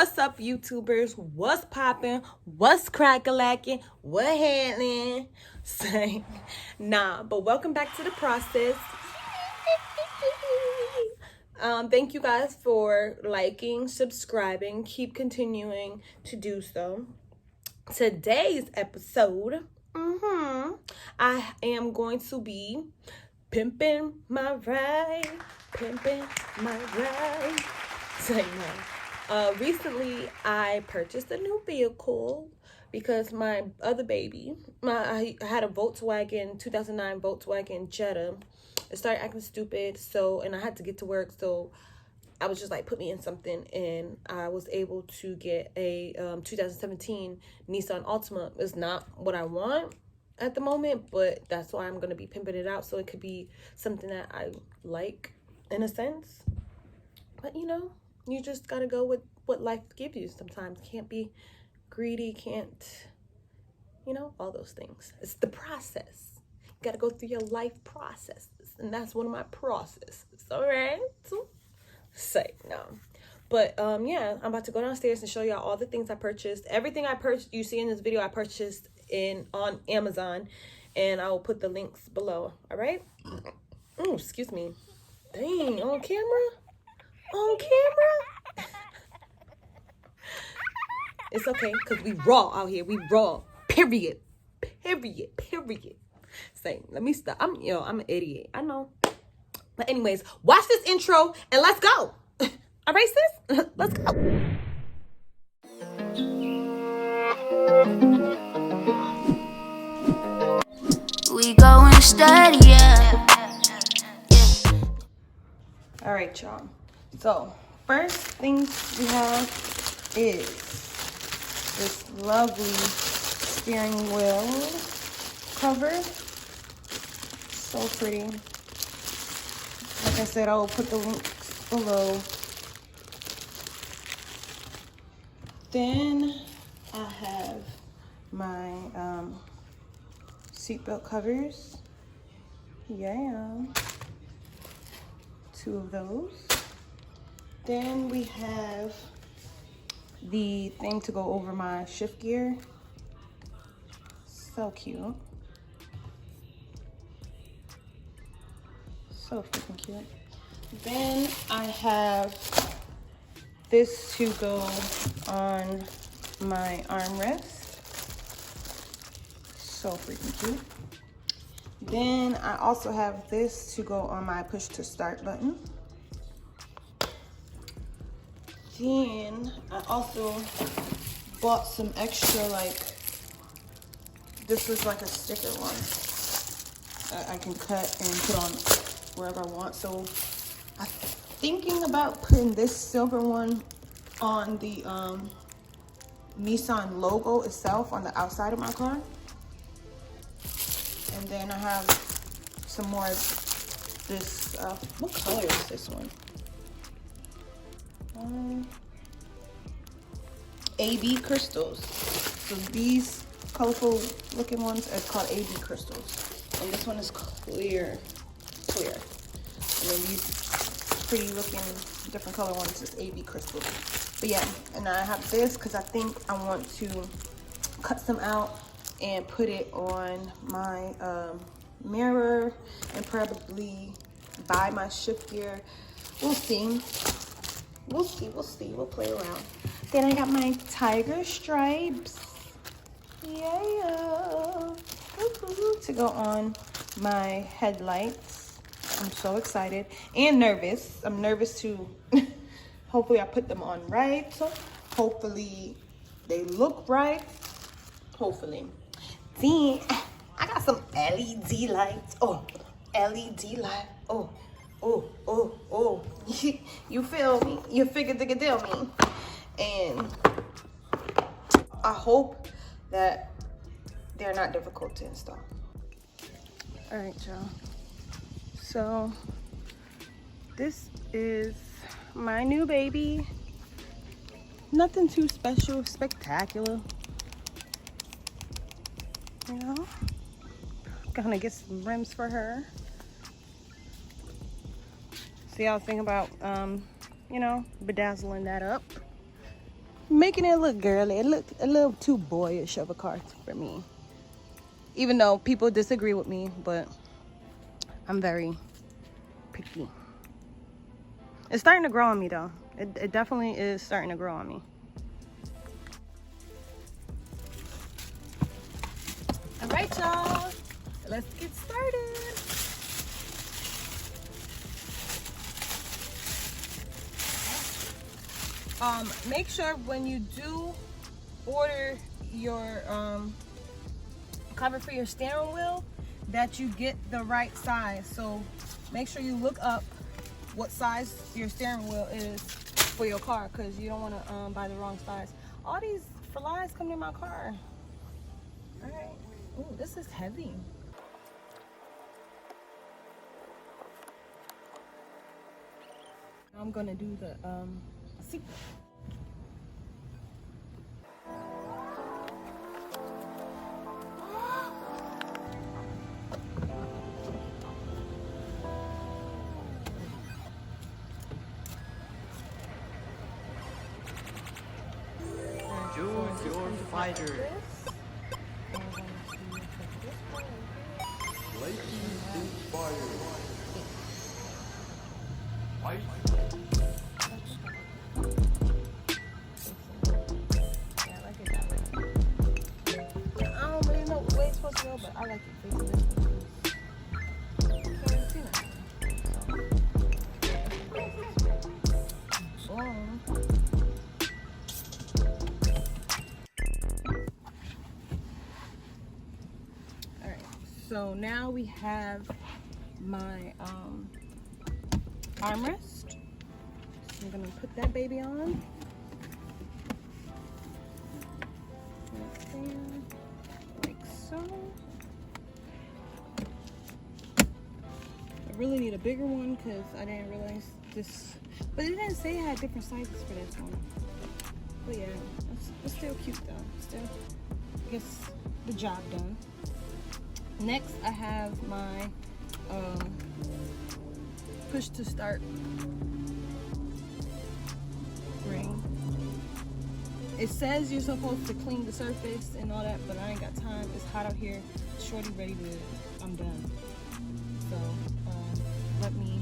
What's up, YouTubers? What's poppin'? What's crack-a-lackin'? What happening? Say, nah, but welcome back to the process. Thank you guys for liking, subscribing. Keep continuing to do so. Today's episode, I am going to be pimping my ride, pimping my ride. Say no. Recently, I purchased a new vehicle because my other baby, I had a Volkswagen, 2009 Volkswagen Jetta. It started acting stupid, and I had to get to work, so I was just like, put me in something, and I was able to get a 2017 Nissan Altima. It's not what I want at the moment, but that's why I'm going to be pimping it out, so it could be something that I like in a sense. But you just gotta go with what life gives you sometimes. Can't be greedy, can't, all those things. It's the process. You gotta go through your life processes, and that's one of my processes. All right? Say no. But yeah, I'm about to go downstairs and show y'all all the things I purchased. Everything I purchased, you see in this video, I purchased on Amazon, and I will put the links below. All right? Oh, excuse me. Dang, on camera? On camera? It's okay, because we raw out here. We raw. Period. Say, let me stop. I'm an idiot. I know. But anyways, watch this intro and let's go. All right, sis? Let's go. We going steady, yeah. All right, y'all. So, first things we have is this lovely steering wheel cover. So pretty. Like I said, I will put the links below. Then I have my seatbelt covers. Yeah. 2 of those. Then we have the thing to go over my shift gear. So cute. So freaking cute. Then I have this to go on my armrest. So freaking cute. Then I also have this to go on my push to start button. Then I also bought some extra, this was like a sticker one that I can cut and put on wherever I want. So I'm thinking about putting this silver one on the Nissan logo itself on the outside of my car. And then I have some more of this, what color is this one? AB crystals. So these colorful looking ones are called AB crystals. And this one is clear. And then these pretty looking different color ones is AB crystals. But yeah, and I have this because I think I want to cut some out and put it on my mirror and probably buy my shift gear. We'll see. We'll play around. Then I got my tiger stripes. Yeah. To go on my headlights. I'm so excited and nervous. I'm nervous to hopefully I put them on right. Hopefully they look right. Hopefully. Then I got some LED lights. Oh, LED light. Oh. You feel me? You figured they could deal me. And I hope that they're not difficult to install. All right, y'all. So this is my new baby. Nothing too special, spectacular. Gonna get some rims for her. See, I was thinking about, bedazzling that up. making it look girly. It looked a little too boyish of a car for me. Even though people disagree with me, but I'm very picky. It's starting to grow on me though. It definitely is starting to grow on me. All right, y'all. Let's get started. Make sure when you do order your cover for your steering wheel that you get the right size. So make sure you look up what size your steering wheel is for your car, because you don't want to buy the wrong size. All these flies come in my car. All right. Ooh, this is heavy. I'm gonna do the seat. Choose your fighter. Lightning and fire. Fight. Yeah, I like it that way. I don't really know the way it's supposed to go, but I like it facing this way. Can't see nothing. Boom. So now we have my armrest. So I'm gonna put that baby on. Right there, like so. I really need a bigger one because I didn't realize this, but it didn't say it had different sizes for this one. But yeah, it's still cute though. Still gets the job done. Next, I have my push to start ring. It says you're supposed to clean the surface and all that, but I ain't got time. It's hot out here. Shorty ready to, I'm done. So let me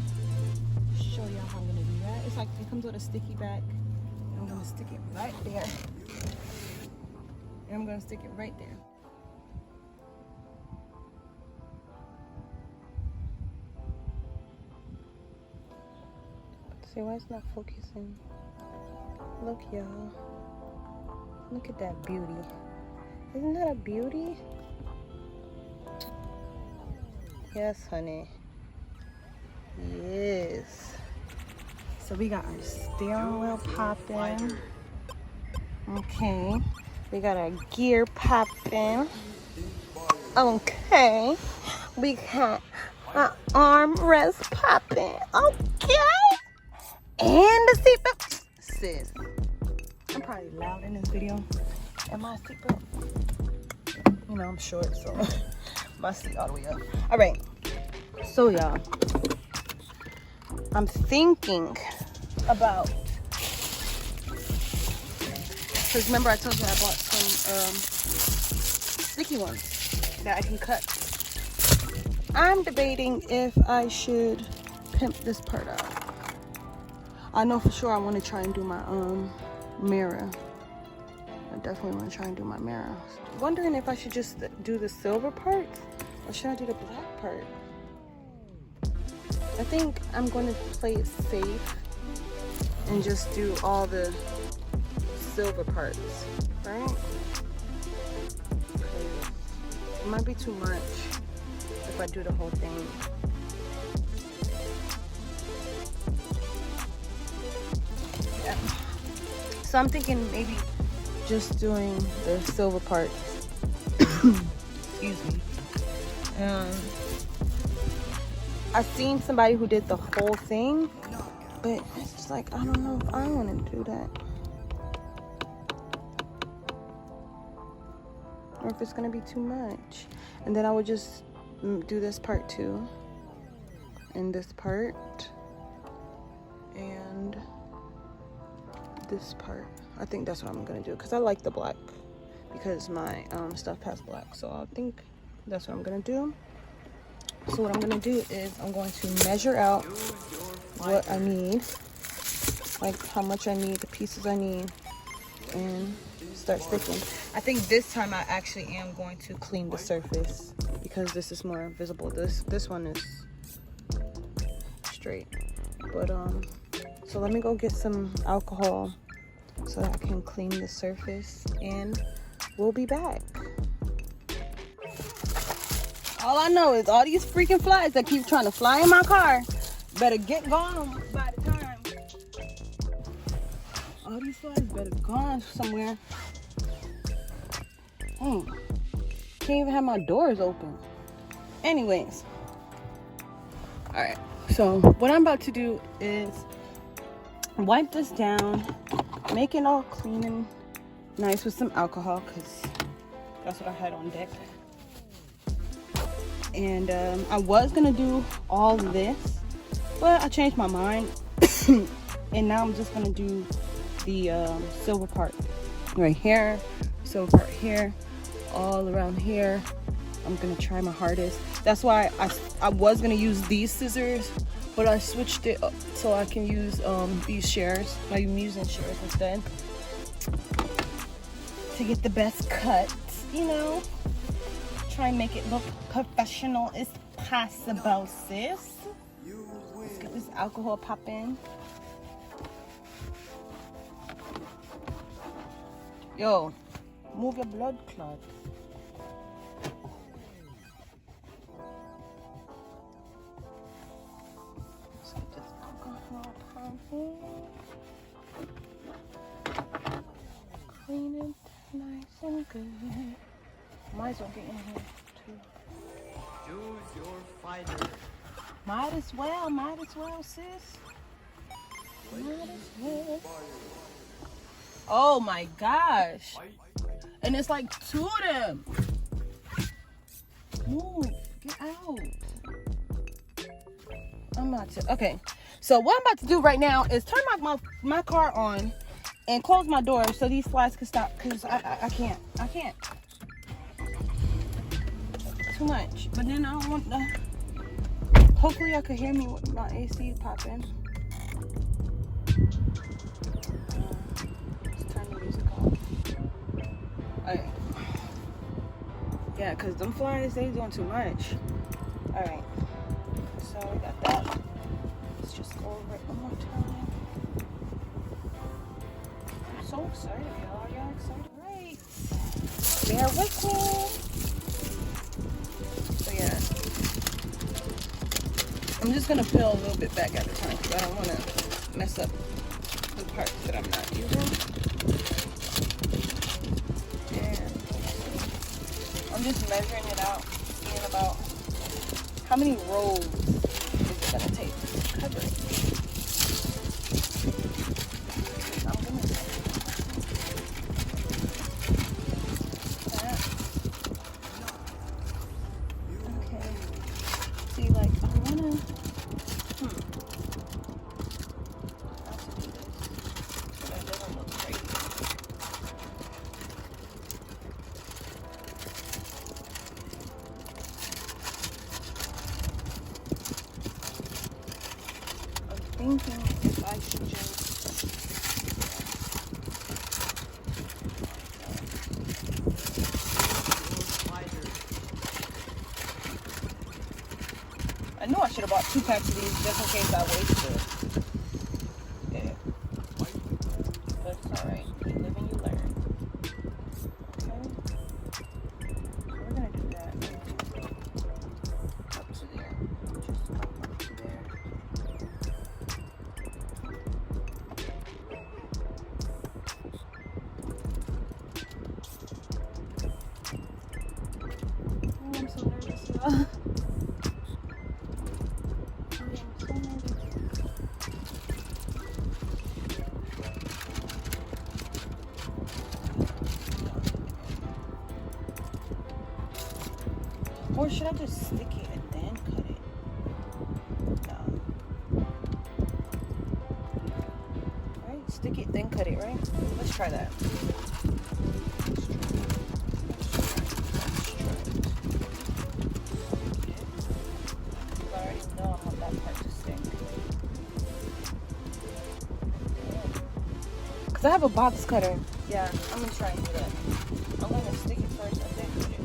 show y'all how I'm gonna do that. It's like it comes with a sticky back. And I'm gonna stick it right there. And I'm gonna stick it right there. See why it's not focusing? Look, y'all. Look at that beauty. Isn't that a beauty? Yes, honey. Yes. So we got our steering wheel popping. Okay. We got our gear popping. Okay. We got our armrest popping. Okay. And the seatbelt. Sis, I'm probably loud in this video. And my seatbelt, you know, I'm short, so my seat all the way up. All right, so y'all, I'm thinking about, because remember I told you I bought some sticky ones that I can cut. I'm debating if I should pimp this part out. I know for sure I want to try and do my mirror. I definitely want to try and do my mirror. Wondering if I should just do the silver part or should I do the black part? I think I'm going to play it safe and just do all the silver parts, right? It might be too much if I do the whole thing. So I'm thinking maybe just doing the silver parts. Excuse me. I've seen somebody who did the whole thing, but it's just like, I don't know if I want to do that. Or if it's going to be too much. And then I would just do this part too. And this part. And this part. I think that's what I'm gonna do because I like the black, because my stuff has black. So I think that's what I'm gonna do. So what I'm gonna do is I'm going to measure out what I need, like how much I need, the pieces I need, and start sticking. I think this time I actually am going to clean the surface because this is more visible. This one is straight. But so let me go get some alcohol so that I can clean the surface, and we'll be back. All I know is all these freaking flies that keep trying to fly in my car better get gone by the time. All these flies better gone somewhere. Can't even have my doors open. Anyways. Alright. So what I'm about to do is wipe this down, make it all clean and nice with some alcohol, because that's what I had on deck. And I was gonna do all this, but I changed my mind. And now I'm just gonna do the silver part right here, silver part here, all around here. I'm gonna try my hardest. That's why I was gonna use these scissors, but I switched it up so I can use these shears. I'm using shears instead to get the best cut, you know. Try and make it look professional as possible, sis. Let's get this alcohol popping. Yo, move your blood clots. Let's get this alcohol pumping. Clean it nice and good. Might as well get in here too. Choose your fighter. Might as well, sis. Might as well. Oh my gosh. And it's like 2 of them. Move, get out. I'm about to, okay. So what I'm about to do right now is turn my car on and close my door so these flies can stop, because I can't. Too much. But then I don't want the, hopefully I could hear me with my AC popping. Let's turn the music off. Alright. Yeah, because them flies, they doing too much. Alright. So we got that. Let's just go over it one more time. I'm so excited, y'all. Y'all excited? Alright. Bear with me. So yeah, I'm just gonna peel a little bit back at a time because I don't want to mess up the parts that I'm not using. And I'm just measuring it out, seeing about how many rolls is it gonna take to cover it. I'm gonna see, like, I wanna, but that doesn't look great. I'm thinking if I should just, I know I should have bought 2 packs of these just in case I wasted. Yeah. But it's alright. You live and you learn. Okay. So we're gonna do that. Up to there. Just up to there. Oh, I'm so nervous, y'all. Or should I just stick it and then cut it? No. Right? Stick it, then cut it, right? Let's try that. I already know I want that part to stick. Because I have a box cutter. Yeah, I'm going to try and do that. I'm going to stick it first and then put it.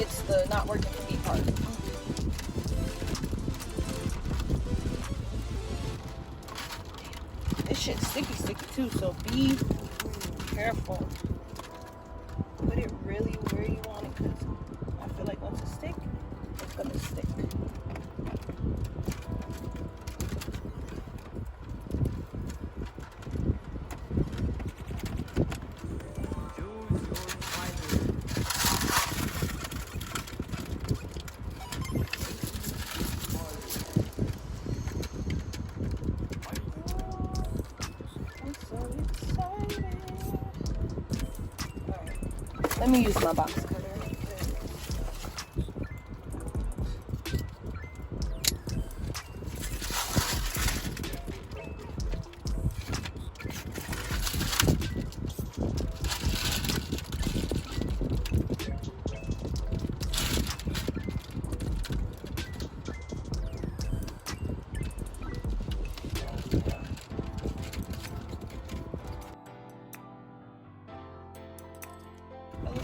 It's the not working for me part. This shit's sticky too, so be careful. Put it really where you want it, because I feel like once it stick, it's gonna stick. Let me use my box cutter.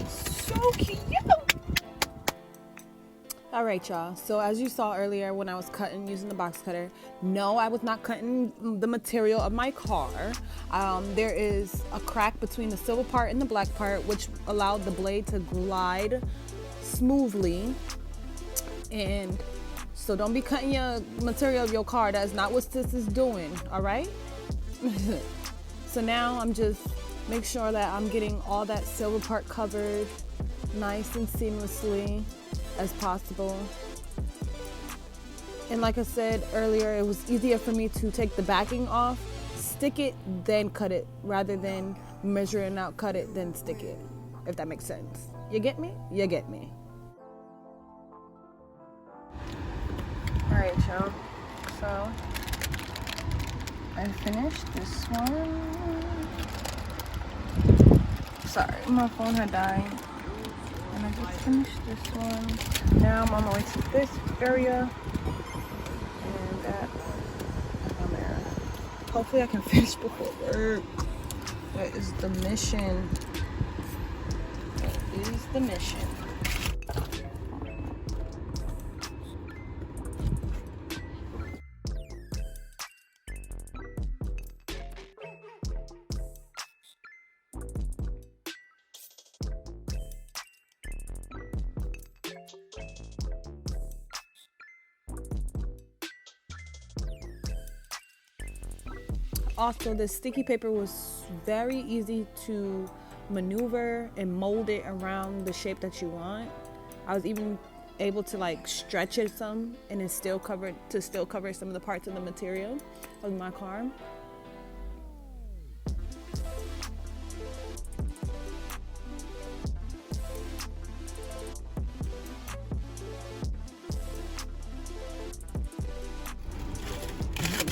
So cute. All right, y'all. So as you saw earlier when I was cutting using the box cutter, no, I was not cutting the material of my car. There is a crack between the silver part and the black part, which allowed the blade to glide smoothly. And so don't be cutting your material of your car. That's not what this is doing, all right? So now I'm just make sure that I'm getting all that silver part covered nice and seamlessly as possible. And like I said earlier, it was easier for me to take the backing off, stick it, then cut it, rather than measuring out, cut it, then stick it, if that makes sense. You get me? You get me. All right, y'all. So I finished this one. Sorry, my phone had died. And I just finished this one. Now I'm on my way to this area. And that, I'm there. Hopefully I can finish before work. That is the mission. That is the mission. Also, the sticky paper was very easy to maneuver and mold it around the shape that you want. I was even able to like stretch it some and it still cover some of the parts of the material of my car.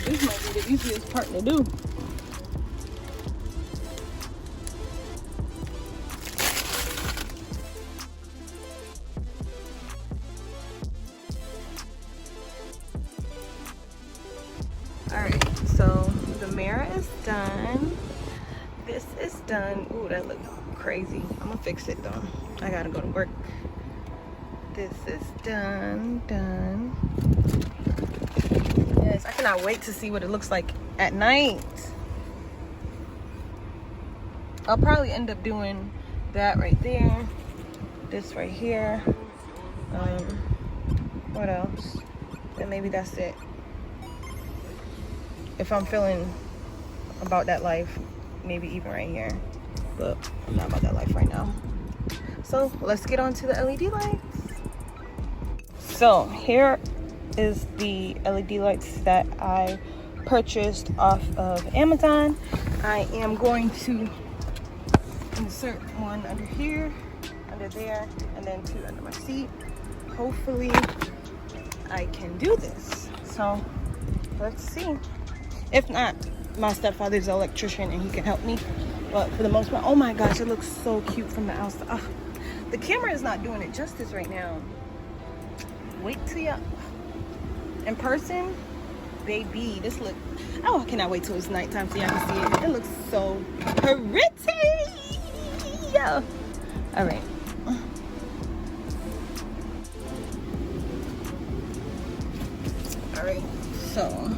This might be the easiest part to do. Alright, so the mirror is done. This is done. Ooh, that looks crazy. I'm gonna fix it though. I gotta go to work. This is done. Yes, I cannot wait to see what it looks like at night. I'll probably end up doing that right there. This right here. What else? And maybe that's it. If I'm feeling about that life, maybe even right here. But I'm not about that life right now. So let's get on to the LED lights. So here is the LED lights that I purchased off of Amazon. I am going to insert one under here, under there, and then two under my seat. Hopefully I can do this. So let's see. If not, my stepfather's an electrician and he can help me. But for the most part, oh my gosh, it looks so cute from the outside. Oh, the camera is not doing it justice right now. Wait till you in person, baby. This look. Oh, I cannot wait till it's nighttime so y'all can see it. It looks so pretty. Yeah. All right. All right. So.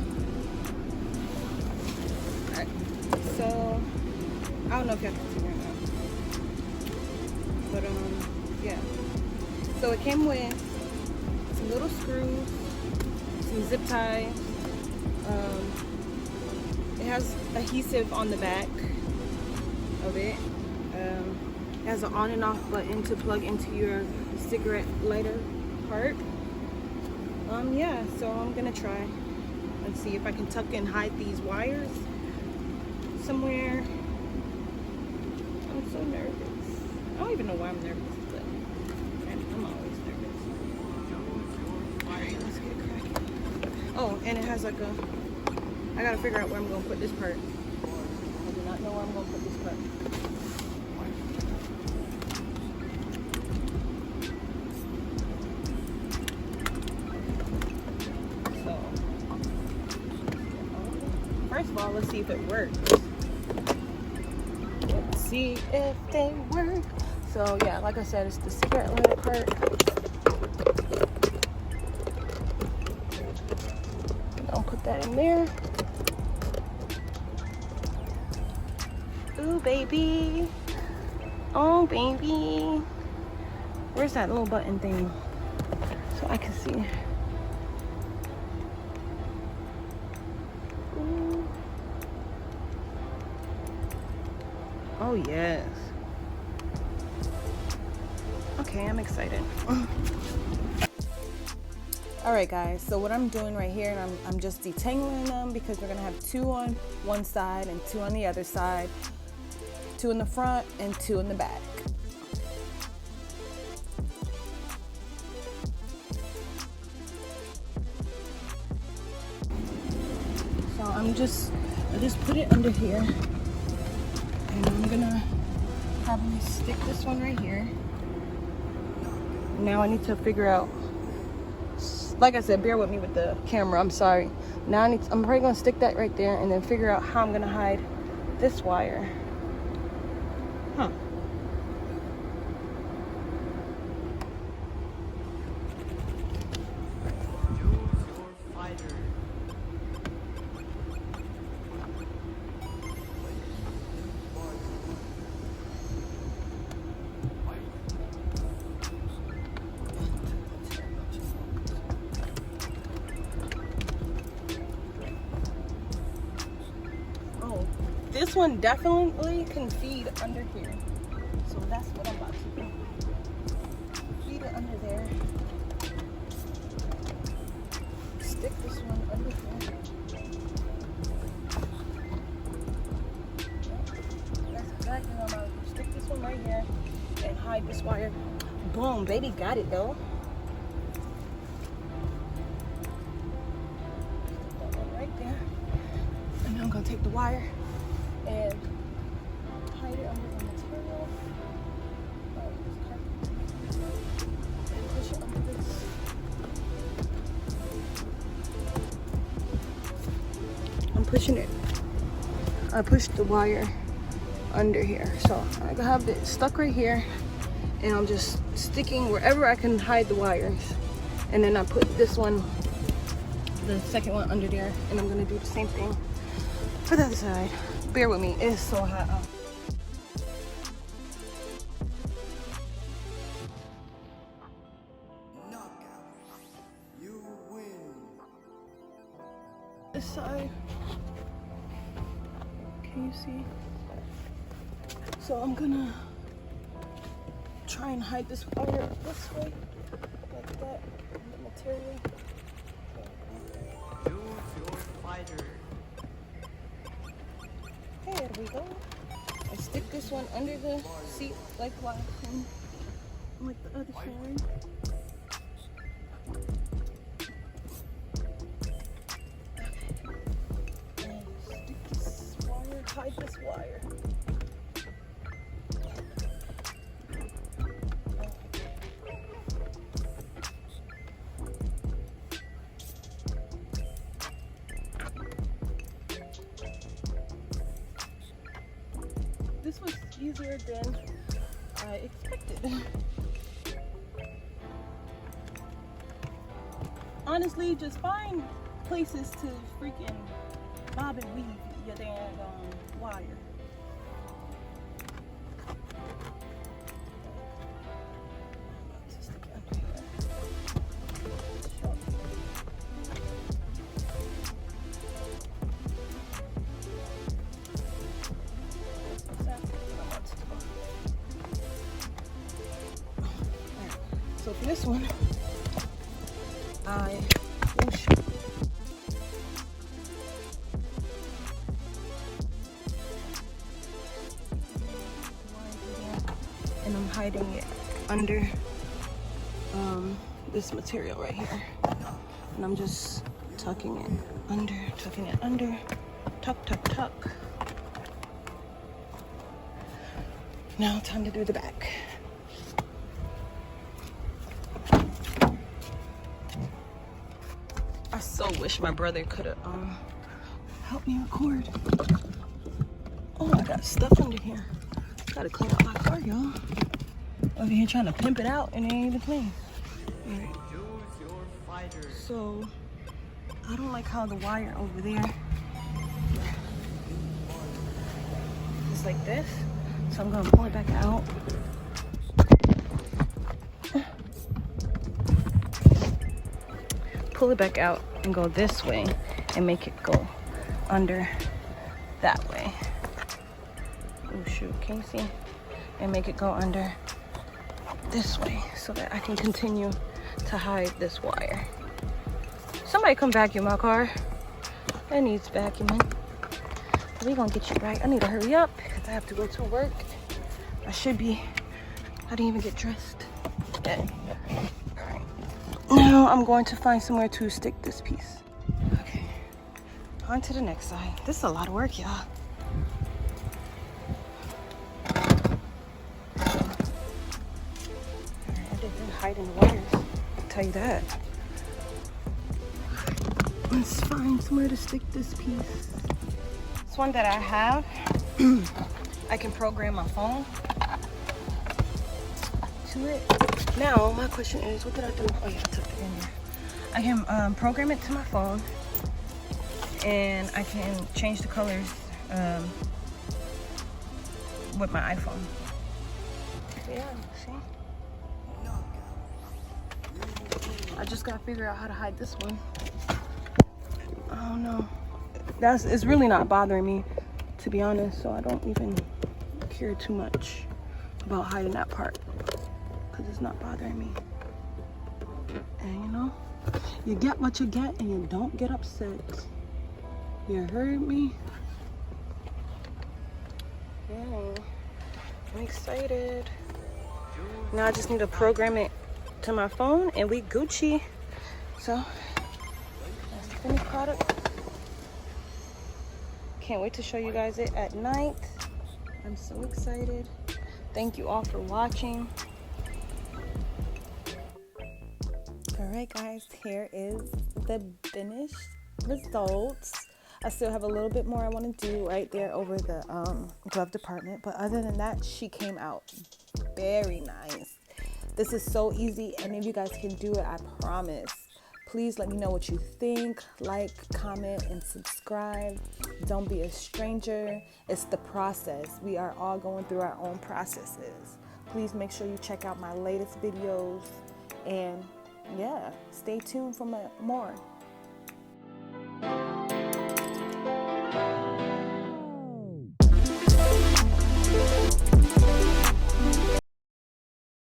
So, I don't know if y'all can see right now, but yeah. So it came with some little screws, some zip ties. It has adhesive on the back of it. It has an on and off button to plug into your cigarette lighter part. Yeah. So I'm gonna try and see if I can tuck and hide these wires somewhere. I'm so nervous. I don't even know why I'm nervous, but I'm always nervous. Alright, let's get it cracking. Oh, and it has like a, I gotta figure out where I'm gonna put this part. I do not know where I'm gonna put this part. So, first of all, let's see if it works. See if they work. So yeah, like I said, it's the cigarette lighter part. I'll put that in there. Ooh, baby. Oh, baby. Where's that little button thing? So I can see. Ooh. Oh, yes. Okay, I'm excited. All right, guys. So what I'm doing right here, and I'm just detangling them because we're gonna have 2 on one side and 2 on the other side, 2 in the front and 2 in the back. So I just put it under here, and I'm gonna probably stick this one right here. Now I need to figure out, like I said, bear with me with the camera, I'm sorry. Now I'm probably gonna stick that right there and then figure out how I'm gonna hide this wire. Huh. This one definitely can feed under here. So that's what I'm about to do. Feed it under there. Stick this one under here. That's exactly what I'm about to do. Stick this one right here and hide this wire. Boom, baby, got it though. Stick that one right there. And then I'm gonna take the wire and hide it under the material. And push it under this. I'm pushing it. I pushed the wire under here. So I have it stuck right here, and I'm just sticking wherever I can hide the wires. And then I put this one, the second one, under there, and I'm gonna do the same thing for the other side. Bear with me, it's so hot out. You win. This side. Can you see? So I'm gonna try and hide this wire this way, like that, in the material. Choose your fighter. There we go. I stick this one under the seat like last time, like the other side. And hide this wire. This was easier than I expected. Honestly, just find places to freaking bob and weave your damn wire. So for this one, I will show. And I'm hiding it under this material right here. And I'm just tucking it under, tuck, tuck, tuck. Now time to do the back. I so wish my brother could have helped me record. Oh, I got stuff under here. Gotta clean out my car, y'all. Over here trying to pimp it out and it ain't even clean. Right. So I don't like how the wire over there is like this. So I'm gonna pull it back out. Pull it back out and go this way and make it go under that way. Oh shoot, can you see? And make it go under this way so that I can continue to hide this wire. Somebody come vacuum my car. It needs vacuuming. We're gonna get you right. I need to hurry up because I have to go to work. I didn't even get dressed yet. All right. Now I'm going to find somewhere to stick this piece. Okay, on to the next side. This is a lot of work, y'all. I didn't hide in the wires, I'll tell you that. Let's find somewhere to stick this piece. This one that I have, I can program my phone to it. Now, my question is, what did I do? Oh yeah, I tucked it in there. I can program it to my phone, and I can change the colors with my iPhone. Yeah, see? I just gotta figure out how to hide this one. I don't know. It's really not bothering me, to be honest, so I don't even care too much about hiding that part because it's not bothering me. And you know, you get what you get and you don't get upset. You heard me? Yeah, I'm excited. Now I just need to program it to my phone and we Gucci. So that's the finished product. Can't wait to show you guys it at night. I'm so excited. Thank you all for watching. All right, guys, here is the finished results. I still have a little bit more I want to do right there over the glove department, but other than that, she came out very nice. This is so easy. Any of you guys can do it, I promise. Please let me know what you think. Like, comment, and subscribe. Don't be a stranger. It's the process. We are all going through our own processes. Please make sure you check out my latest videos. And yeah, stay tuned for more.